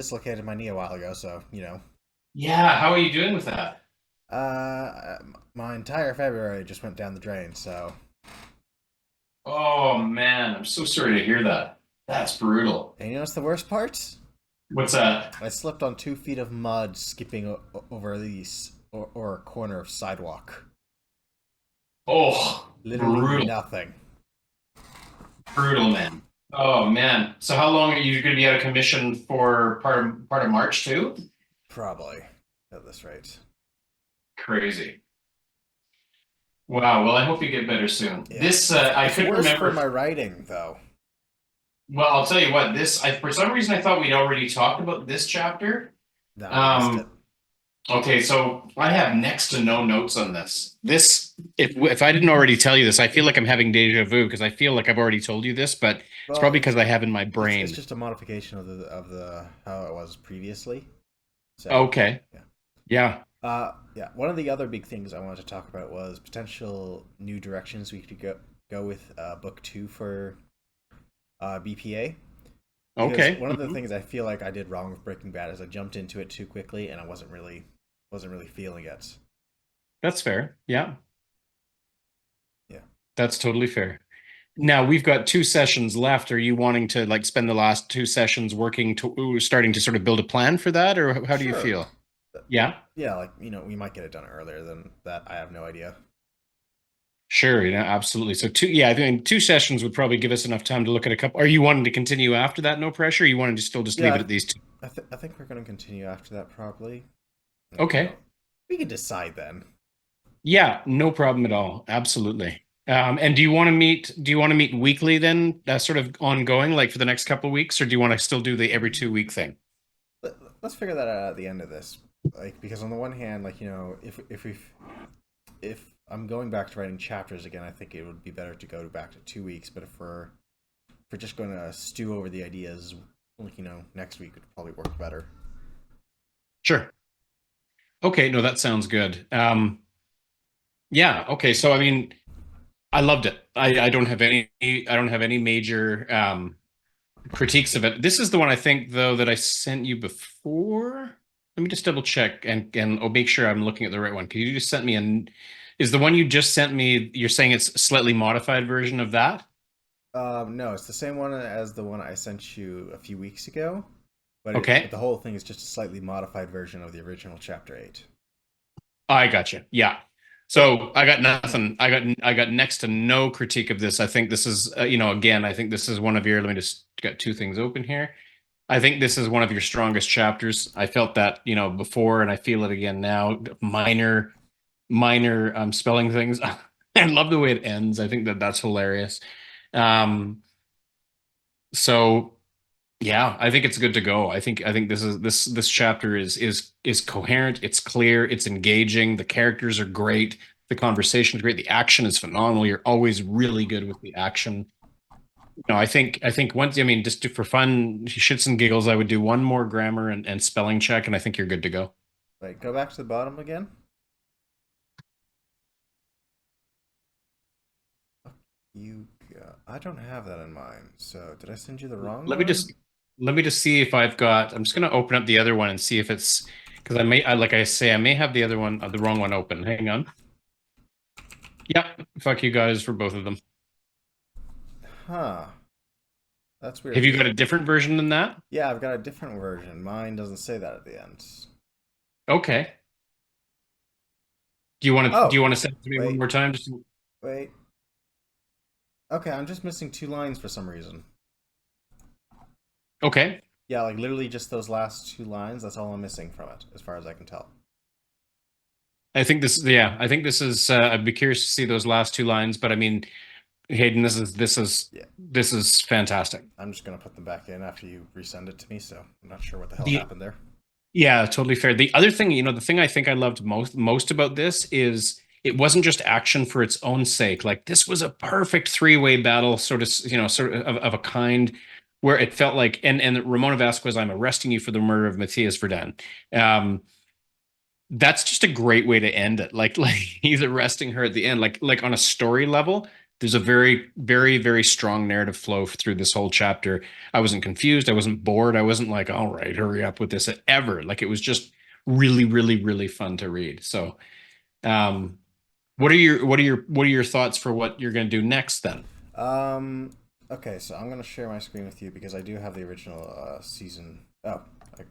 Dislocated my knee a while ago, so Yeah, how are you doing with that? my entire February just went down the drain. So, Oh man, I'm so sorry to hear that. That's brutal. and what's the worst part? What's that? I slipped on 2 feet of mud skipping over or a corner of sidewalk. Oh, Literally brutal, nothing. brutal, man. Oh man. So how long are you going to be out of commission for part of March too? Probably at this rate. Crazy. Wow. Well, I hope you get better soon. Yeah, This it's I it's couldn't worse for remember. my writing though. Well, I'll tell you what. This I for some reason I thought we'd already talked about this chapter. No, we missed it. Um, Okay, so I have next to no notes on this. If I didn't already tell you this, I feel like I'm having deja vu because I feel like I've already told you this, but it's Well, probably because I have in my it's brain. just a modification of the how it was previously. So Okay, yeah. yeah, Yeah. One of the other big things I wanted to talk about was potential new directions we could go with book two for BPA. Because okay, one of the things I feel like I did wrong with Breaking Bad is I jumped into it too quickly and I wasn't really feeling it. that's fair. Yeah, Yeah. that's totally fair. Now we've got two sessions left. Are you wanting to like spend the last two sessions working to starting to sort of build a plan for that, or how do you Sure. feel? Yeah. Yeah, like we might get it done earlier than that. I have no idea. Sure, absolutely. So yeah, I think two sessions would probably give us enough time to look at a couple. Are you wanting to continue after that? No pressure. Or you wanted to still just leave it Yeah, at these two? I think we're going to continue after that probably. Like, Okay. we can decide then. Yeah, no problem at all. Absolutely. And do you want to meet? Do you want to meet weekly then, sort of ongoing, like for the next couple of weeks, or do you want to still do the every 2 week thing? Let's figure that out at the end of this. Like, because on the one hand, like if I'm going back to writing chapters again, I think it would be better to go back to 2 weeks. But if we're just going to stew over the ideas, like next week would probably work better. Sure. Okay. No, that sounds good. Yeah. Okay. So I mean, I loved it. I don't have any major critiques of it. This is the one I think though that I sent you before. Let me just double check and I'll make sure I'm looking at the right one. Because you just sent me an is the one you just sent me, you're saying it's a slightly modified version of that? No, it's the same one as the one I sent you a few weeks ago, but Okay. the whole thing is just a slightly modified version of the original chapter 8. I got you. Yeah. But So I got yeah, nothing. I got next to no critique of this. I think this is, again, I think this is one of your, let me just got two things open here. I think this is one of your strongest chapters. I felt that, before, and I feel it again now. Minor spelling things. I love the way it ends. I think that that's hilarious. Um, so yeah, I think it's good to go. I think this chapter is coherent, it's clear, it's engaging, the characters are great, the conversation is great, the action is phenomenal. You're always really good with the action. I think once, I mean, just for fun, shits and giggles, I would do one more grammar and spelling check, and I think you're good to go. wait, go back to the bottom again. You, I don't have that in mind. So did I send you the wrong Let me one? just let me just see if I've got. I'm just gonna open up the other one and see if it's because like I say, I may have the other one, the wrong one open. Hang on. Yep. Fuck you guys for both of them. Huh. That's weird Have you because got a different version than that? yeah, I've got a different version. Mine doesn't say that at the end. Okay. Do you Oh, want to send it to me one wait, more time? Just wait. Okay, I'm just missing 2 lines for some reason. okay. Yeah, like literally just those last 2 lines. That's all I'm missing from it, as far as I can tell. I think this is. I'd be curious to see those last two lines, but I mean, Hayden, Yeah, this is fantastic. I'm just gonna put them back in after you resend it to me. So I'm not sure what the hell The happened there. Yeah, totally fair. The other thing, the thing I think I loved most about this is it wasn't just action for its own sake. Like this was a perfect three-way battle, sort of a kind, where it felt like and Ramona Vasquez, I'm arresting you for the murder of Matthias Verdun. Um, that's just a great way to end it. Like he's arresting her at the end, like on a story level. There's a very, very, very strong narrative flow through this whole chapter. I wasn't confused. I wasn't bored. I wasn't like, all right, hurry up with this ever. Like it was just really, really, really fun to read. So, um, what are your thoughts for what you're going to do next then? Um. Okay, so I'm gonna share my screen with you because I do have the original season. Oh,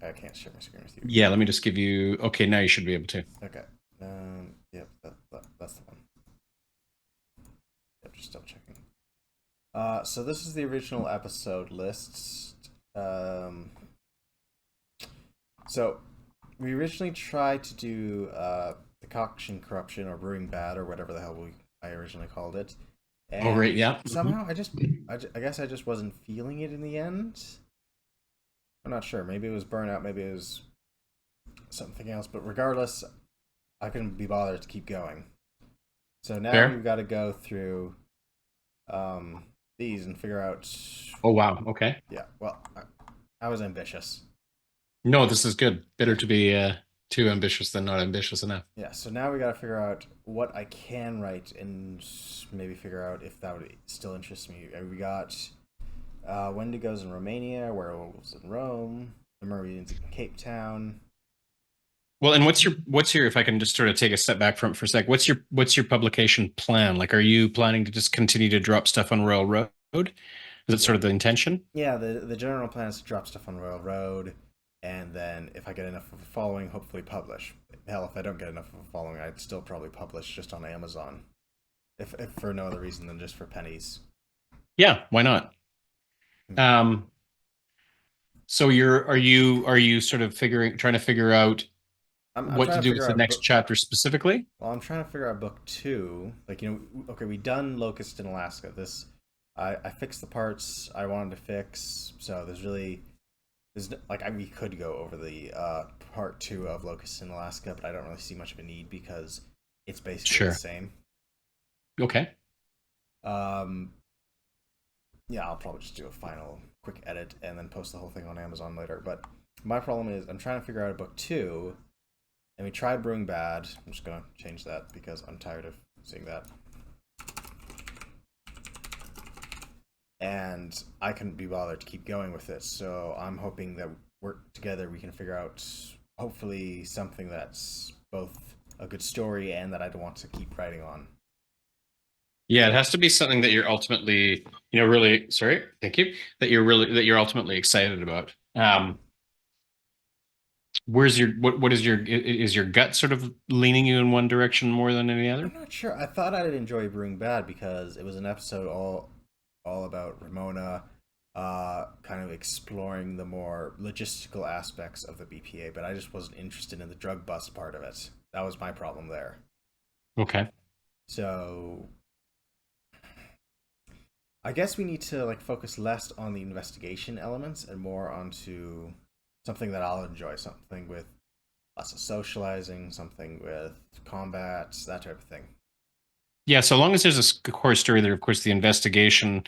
I can't share my screen with you. Yeah, let me just give you. Okay, now you should be able to. Okay. Yep. That's the one. Yep. Just double checking. So this is the original episode list. So we originally tried to do decoction corruption or brewing bad or whatever the hell I originally called it, Oh, right. and Yeah. somehow I guess I just wasn't feeling it in the end. I'm not sure. Maybe it was burnout. Maybe it was something else. But regardless, I couldn't be bothered to keep going. So now Fair. we've got to go through these and figure out. Oh, wow. Okay. Yeah. Well, I was ambitious. No, this is good. Better Yeah. to be too ambitious than not ambitious enough. Yeah, so now we got to figure out what I can write and maybe figure out if that would still interest me. We got Wendigos in Romania, Werewolves in Rome, the Marines in Cape Town. Well, and what's your if I can just sort of take a step back from it for a sec, what's your publication plan? Like, are you planning to just continue to drop stuff on Royal Road? Is that Yeah, sort of the intention? yeah. The general plan is to drop stuff on Royal Road, and then if I get enough of a following, hopefully publish. Hell, if I don't get enough of a following, I'd still probably publish just on Amazon, if for no other reason than just for pennies. Yeah, why not? Um, so are you sort of trying to figure out I'm what to trying to do with figure the out next chapter specifically? Well, I'm trying to figure out book two. Like, okay, we done Locust in Alaska. I fixed the parts I wanted to fix. So we could go over the part two of Locust in Alaska, but I don't really see much of a need because it's basically the Sure. same. Okay. Um, yeah, I'll probably just do a final quick edit and then post the whole thing on Amazon later. But my problem is I'm trying to figure out a book two, and we tried Brewing Bad. I'm just gonna change that because I'm tired of seeing that. And I couldn't be bothered to keep going with it. So I'm hoping that work together we can figure out hopefully something that's both a good story and that I'd want to keep writing on. Yeah, it has to be something that you're ultimately, really, sorry, thank you, that you're ultimately excited about. What is your gut sort of leaning you in one direction more than any I'm other? not sure. I thought I'd enjoy Brewing Bad because it was an episode all about Ramona, kind of exploring the more logistical aspects of the BPA, but I just wasn't interested in the drug bust part of it. That was my problem there. Okay. So I guess we need to like focus less on the investigation elements and more onto something that I'll enjoy, something with lots of socializing, something with combat, that type of thing. Yeah, so long as there's a core story there, of course, the investigation,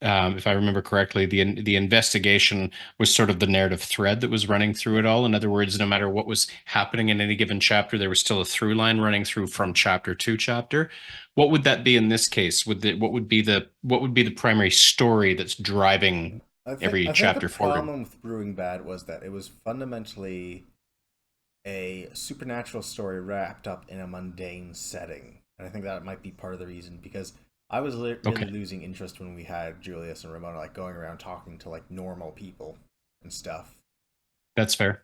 if I remember correctly, the investigation was sort of the narrative thread that was running through Yeah. it all. In other words, no matter what was happening in any given chapter, there was still a through line running through from chapter to chapter. What would that be in this case? What would be the primary story that's driving every I think the chapter forward? problem with Brewing Bad was that it was fundamentally a supernatural story wrapped up in a mundane setting. And I think that might be part of the reason because I was really Okay, losing interest when we had Julius and Ramona like going around talking to like normal people and stuff. that's fair.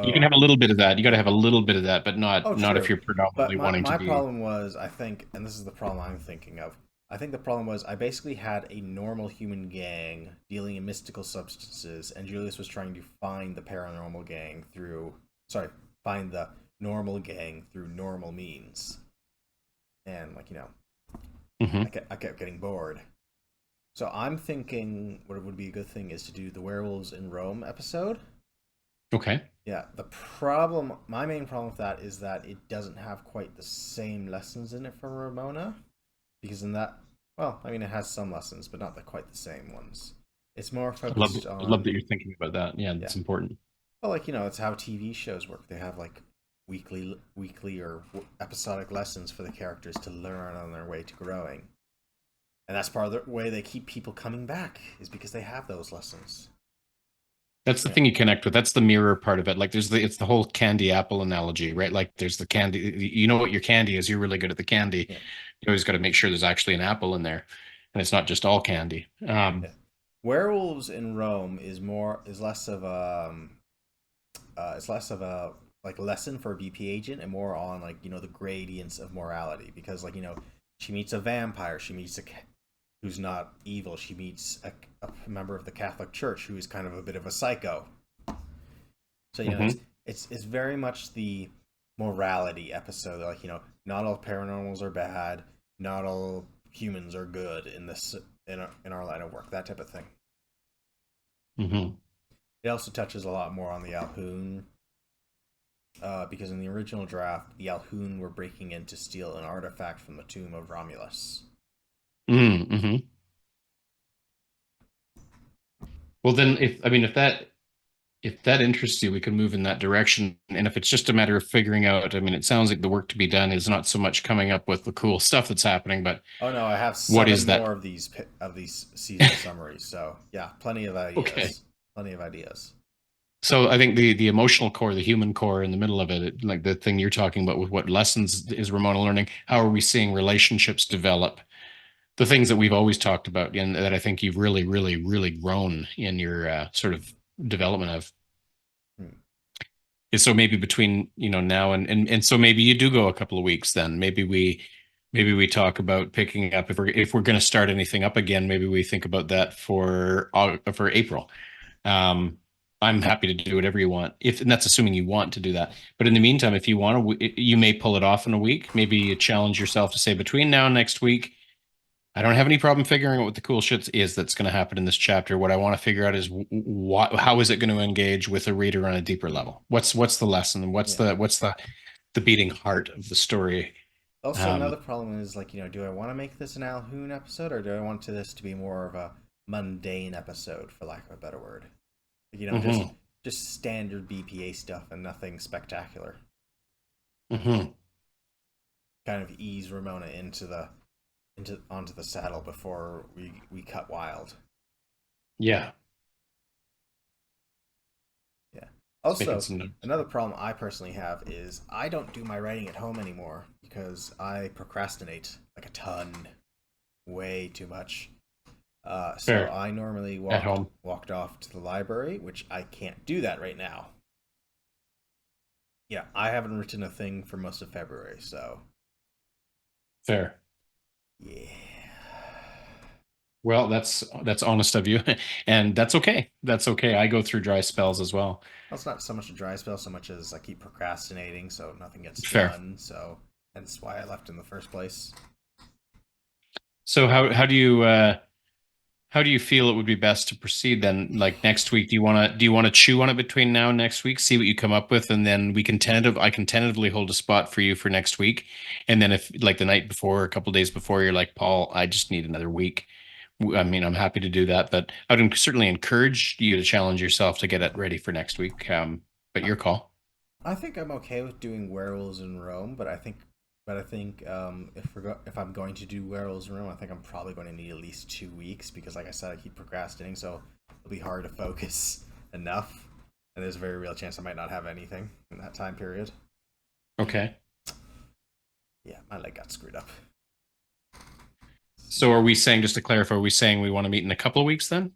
You can So have a little bit of that. You got to yeah. have a little bit of that, but Oh, not if true. you're But predominantly wanting to my be. problem was, I think, and this is the problem I'm thinking of. I think the problem was I basically had a normal human gang dealing in mystical substances, and Julius was trying to find the paranormal gang through, sorry, find the normal gang through normal means. And like Mhm. I kept getting bored. So I'm thinking what would be a good thing is to do the werewolves in Rome episode. Okay. Yeah, my main problem with that is that it doesn't have quite the same lessons in it for Ramona. Because in that, well, I mean, it has some lessons, but not quite the same ones. It's more focused I love that on, you're thinking about that. Yeah, yeah. that's important. Well, like, it's how TV shows work. They have, like, weekly or episodic lessons for the characters to learn on their way to growing. And that's part of the way they keep people coming back is because they have those lessons. That's the Yeah, thing you connect with. That's the mirror part of it. Like there's it's the whole candy apple analogy, right? Like there's the candy, you know what your candy is, you're really good at the candy. yeah, You always got to make sure there's actually an apple in there and it's not just all candy. yeah. Werewolves in Rome is less of it's less of a like lesson for a BP agent and more on like the gradients of morality because like she meets a vampire, she meets a who's not evil, she meets a member of the Catholic Church who is kind of a bit of a psycho. So Hmm. it's very much the morality episode. Like not all paranormals are bad, not all humans are good in this in our line of work. That type of thing. Hmm. It also touches a lot more on the Alhoun, because in the original draft, the Alhoun were breaking in to steal an artifact from the tomb of Romulus. Hmm. Well, then if I mean if that interests you, we can move in that direction. And if it's just a matter of figuring out, I mean, it sounds like the work to be done is not so much coming up with the cool stuff that's happening, but Oh no, I have what seven is more that? of these seasonal summaries. So yeah, plenty of Okay. ideas. Plenty of ideas. So I think the emotional core, the human core in the middle of it, like the thing you're talking about with what lessons is Ramona learning, how are we seeing relationships develop? The things that we've always talked about and that I think you've really, really, really grown in your sort of development of. Hmm. And so maybe between, now and so maybe you do go a couple of weeks then. Maybe we talk about picking up if we're going to start anything up again, maybe we think about that for April. Um, I'm happy to do whatever you want. If and that's assuming you want to do that. But in the meantime, if you want to, you may pull it off in a week. Maybe you challenge yourself to say between now and next week, I don't have any problem figuring out what the cool shit is that's going to happen in this chapter. What I want to figure out is how is it going to engage with a reader on a deeper level? What's the lesson? What's Yeah. the beating heart of the story? Also, another Um, problem is like, do I want to make this an Alhoun episode or do I want this to be more of a mundane episode, for lack of a better word? Like, mhm, just standard BPA stuff and nothing spectacular. mhm. Kind of ease Ramona into onto the saddle before we cut wild. Yeah, Yeah. it's making Also, some notes. another problem I personally have is I don't do my writing at home anymore because I procrastinate like a ton, way too much. So Fair I normally at home. walked off to the library, which I can't do that right now. Yeah, I haven't written a thing for most of February, so Fair. yeah. Well, that's honest of you, and that's okay. That's okay. I go through dry spells as well. Well, it's not so much a dry spell, so much as I keep procrastinating, so nothing gets Fair. done. So that's why I left in the first place. So how do you feel it would be best to proceed then? Like next week, do you want to chew on it between now and next week, see what you come up with, and then I can tentatively hold a spot for you for next week. And then if like the night before, a couple days before, you're like, Paul, I just need another week. I mean, I'm happy to do that, but I'd certainly encourage you to challenge yourself to get it ready for next week. But your call. I think I'm okay with doing werewolves in Rome, but I think if I'm going to do werewolves in Rome, I think I'm probably going to need at least 2 weeks because, like I said, I keep procrastinating, so it'll be hard to focus enough, and there's a very real chance I might not have anything in that time period. Okay. Yeah, my leg got screwed up. So are we saying, just to clarify, are we saying we want to meet in a couple of weeks then?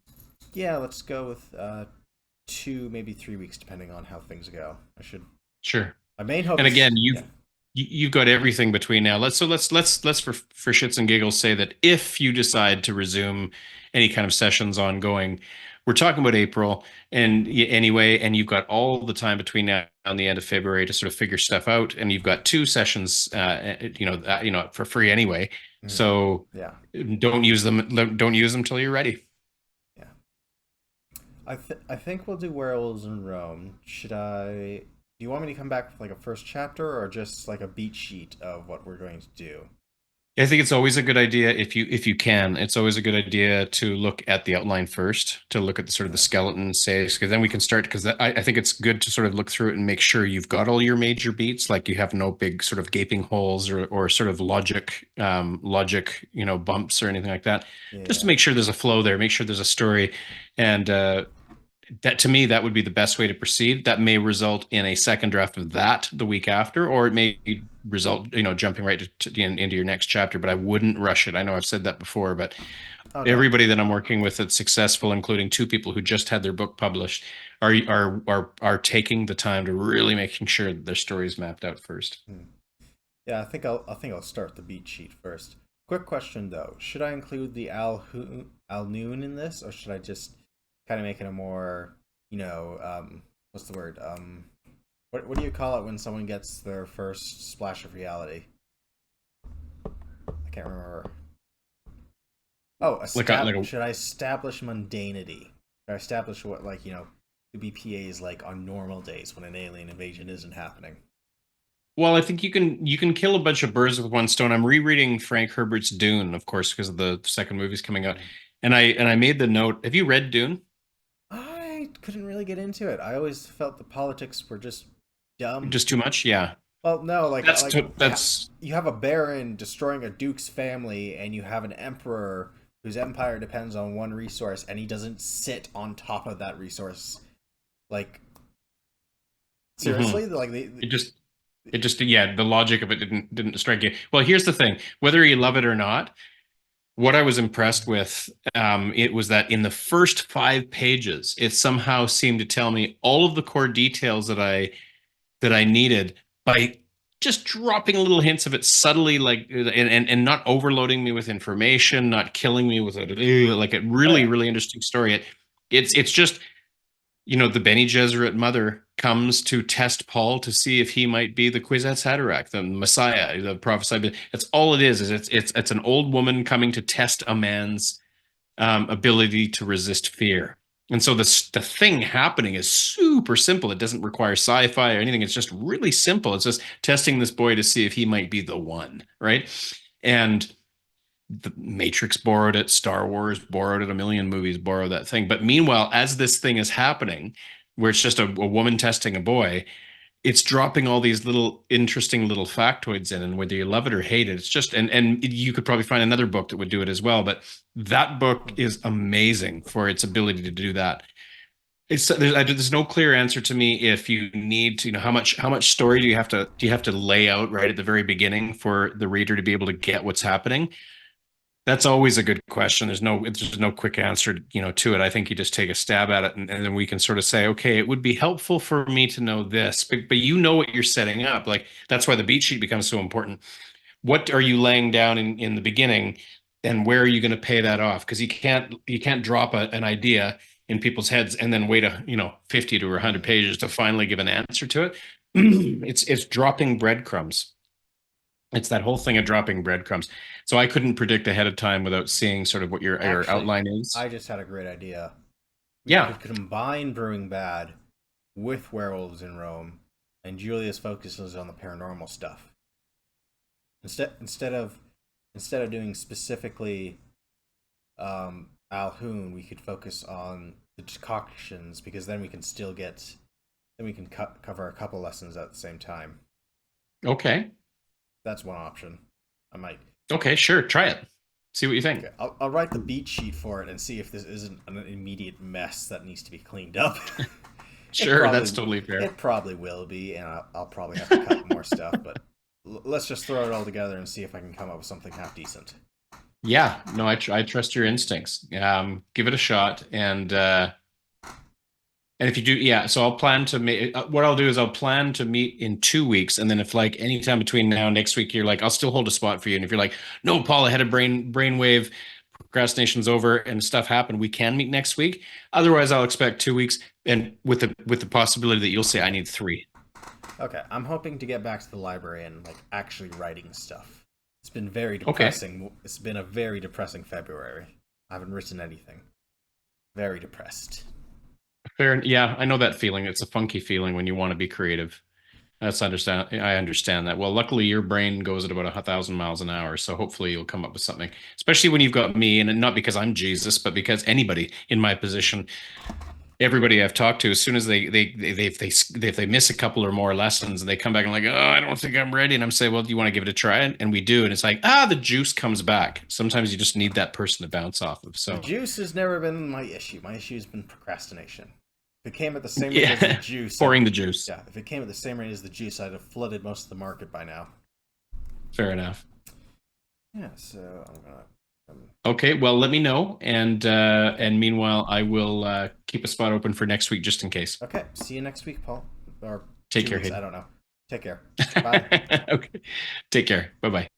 Yeah, let's go with 2, maybe 3 weeks, depending on how things go. I should. Sure. My main hope And is again, yeah. you've got everything between now. Let's for shits and giggles say that if you decide to resume any kind of sessions ongoing, we're talking about April and anyway, and you've got all the time between now and the end of February to sort of figure stuff out, and you've got two sessions, for free anyway. Mhm. So Yeah, don't use them till you're ready. yeah. I think we'll do werewolves in Rome. Should I? Do you want me to come back with like a first chapter or just like a beat sheet of what we're going to do? I think it's always a good idea if you can. It's always a good idea to look at the outline first, to look at the sort of the Yeah. skeleton, say, because then we can start. Because I think it's good to sort of look through it and make sure you've got all your major beats, like you have no big sort of gaping holes or sort of logic, bumps or anything like that. Just to Yeah. make sure there's a flow there, make sure there's a story, and that to me that would be the best way to proceed. That may result in a second draft of that the week after, or it may result, jumping right into your next chapter. But I wouldn't rush it. I know I've said that before, but Oh no. everybody that I'm working with that's successful, including two people who just had their book published, are taking the time to really making sure that their story is mapped out first. Hmm. Yeah, I think I'll start the beat sheet first. Quick question though: should I include the Al Noon in this, or should I just kind of make it a more, what's the word? What do you call it when someone gets their first splash of reality? I can't remember. Oh, Like a should I establish mundanity? Should I establish what, like, the BPA is like on normal days when an alien invasion isn't happening? well, I think you can kill a bunch of birds with one stone. I'm rereading Frank Herbert's Dune, of course, because the second movie's coming out, Hmm. and I made the note. Have you read Dune? I couldn't really get into it. I always felt the politics were just dumb. Just too much? Yeah. Well, no, That's you have a baron destroying a duke's family, and you have an emperor whose empire depends on one resource, and he doesn't sit on top of that resource. Like, seriously, mhm. like It just it just yeah, the logic of it didn't strike you. Well, here's the thing. Whether you love it or not, what I was impressed with, it was that in the first 5 pages, it somehow seemed to tell me all of the core details that I needed by just dropping little hints of it subtly, like and not overloading me with information, not killing me with like a oh really yeah, really interesting story. It's just the Bene Gesserit mother comes to test Paul to see if he might be the Kwisatz Haderach, the Messiah, the prophesied. That's all it is. Is it's an old woman coming to test a man's ability to resist fear. And so the thing happening is super simple. It doesn't require sci-fi or anything. It's just really simple. It's just testing this boy to see if he might be the one, right? And the Matrix borrowed it, Star Wars borrowed it, a million movies borrow that thing. But meanwhile, as this thing is happening, where it's just a woman testing a boy, it's dropping all these little interesting little factoids in, and whether you love it or hate it, it's just and you could probably find another book that would do it as well. But that book is amazing for its ability to do that. There's no clear answer to me if you need to, how much story do you have to lay out right at the very beginning for the reader to be able to get what's happening. That's always a good question. There's no quick answer, to it. I think you just take a stab at it, and then we can sort of say, okay, it would be helpful for me to know this, but you know what you're setting up. Like that's why the beat sheet becomes so important. What are you laying down in the beginning, and where are you going to pay that off? Because you can't drop an idea in people's heads and then wait 50 to 100 mm, pages to finally give an answer to it. It's dropping breadcrumbs. It's that whole thing of dropping breadcrumbs. So I couldn't predict ahead of time without seeing sort of what your actually, outline is. I just had a great idea. We Yeah. could combine Brewing Bad with Werewolves in Rome, and Julius focuses on the paranormal stuff. Instead of doing specifically Alhoun, we could focus on the decoctions, because then we can cover a couple lessons at the same time. Okay. That's one option. I might. Okay, sure. Try it. See what you think. Okay, I'll write the beat sheet for it and see if this isn't an immediate mess that needs to be cleaned up. it Sure, that's probably totally fair. it probably will be, and I'll probably have to cut more stuff. But let's just throw it all together and see if I can come up with something half decent. Yeah, no, I trust your instincts. Give it a shot, and if you do, yeah. So I'll plan to meet. What I'll do is I'll plan to meet in 2 weeks, and then if like anytime between now and next week, you're like, I'll still hold a spot for you. And if you're like, no, Paul, I had a brainwave, procrastination's over, and stuff happened, we can meet next week. Otherwise, I'll expect 2 weeks, and with the possibility that you'll say I need three. Okay, I'm hoping to get back to the library and like actually writing stuff. It's been very Okay, depressing. It's been a very depressing February. I haven't written anything. Very depressed. fair. Yeah, I know that feeling. It's a funky feeling when you want to be creative. That's understand. I understand that. Well, luckily your brain goes at about 1,000 miles an hour, so hopefully you'll come up with something. Especially when you've got me, and not because I'm Jesus, but because anybody in my position, everybody I've talked to, as soon as if they miss a couple or more lessons, and they come back and like, oh, I don't think I'm ready, and I'm saying, well, do you want to give it a try? And we do, and it's like, the juice comes back. Sometimes you just need that person to bounce off of. The So juice has never been my issue. My issue has been procrastination. If it came at the same rate as the yeah, juice, pouring the juice. yeah, if it came at the same rate as the juice, I'd have flooded most of the market by now. Fair enough. Yeah, so I'm gonna. Okay, well, let me know, and meanwhile, I will keep a spot open for next week just in case. Okay, see you next week, Paul. Or Take 2 care, weeks, I Hayden. don't know. Take care. Bye. Okay, take care. Bye bye.